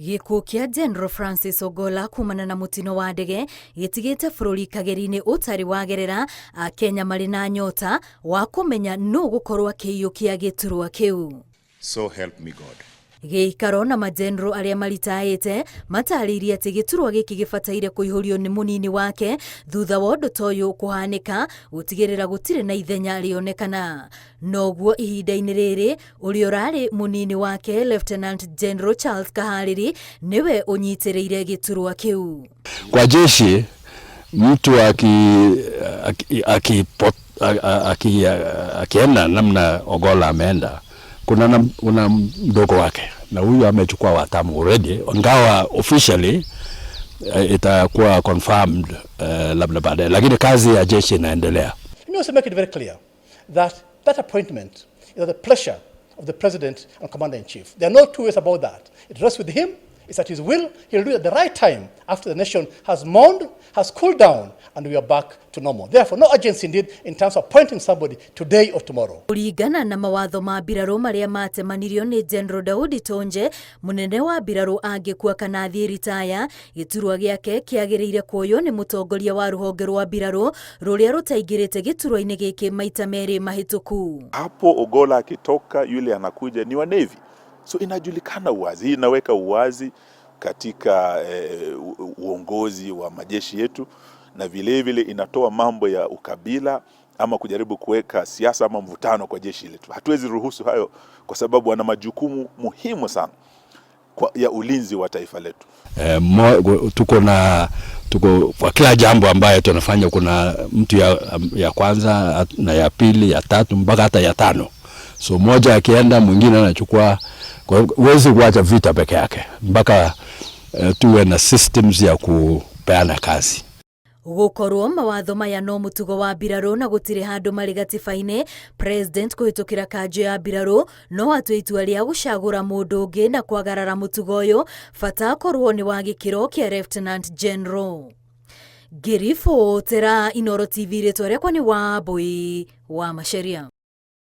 Gikuo kia General Francis Ogolla kumana na mutino wa ndege gitigite bururi kageri-ini utari wagerera Kenya mari na nyota wa kumenya no gukorwo akiyukia giturwa kiu. So help me God. Giikaro na majenero aria maritaite mataririe ati giturwa giki gibataire kuihurio ni munini wake thutha wa undu toyo kuhanika gutigirira gutire na ithenya rionekana. Noguo ihinda-ini riri uri urari munini wake Lieutenant General Charles Kahariri niwe unyitiriire giturwa kiu. Kwa jeshi mtu akienda namna Ogolla ameenda, kuna mdogo wake na huyu amechukua watamu already, ingawa officially itakuwa confirmed labda baadaye, lakini kazi ya jeshi inaendelea. We also make it very clear that appointment is at the pleasure of the President and Commander-in-Chief. There are no two ways about that. It rests with him. It's at his will. He'll do it at the right time after the nation has mourned, has cooled down, and we are back to normal. Therefore, no urgency indeed in terms of appointing somebody today or tomorrow. Kuringana na mawatho ma biraro maria matemanirio ni General Daudi Tonje, munene wa biraro angikua kana athie ritaya, giturwa giake kiagiriire kuoyo ni mutongoria wa ruhonge rwa biraro ruria rutaingirite giturwa-ini giki maita meri mahituku. Hapo Ogolla akitoka, yule anakuja ni wa Navy. So inajulikana uwazi. Hii inaweka uwazi katika uongozi wa majeshi yetu, na vile vile inatoa mambo ya ukabila ama kujaribu kuweka siasa ama mvutano kwa jeshi letu. Hatuwezi ruhusu hayo kwa sababu wana majukumu muhimu sana ya ulinzi wa taifa letu. Tuko kwa kila jambo ambayo tunafanya, kuna mtu ya kwanza na ya pili, ya tatu mpaka hata ya tano. So moja akienda mwingine anachukua. Huwezi kuacha vita peke yake, mpaka tuwe na systems ya kupeana kazi. Gukorwo mawatho maya no mutugo wa biraro na gutire handu mari gatiba-ini, President kuhitukira kanjo ya biraro no atue itua ria gucagura mundu ungi na kwagarara mutugo uyu bata korwo ni wa gikiro kia Lieutenant General. Girifo tera Inoro TV ritwa riakwa ni Wambui wa Macharia.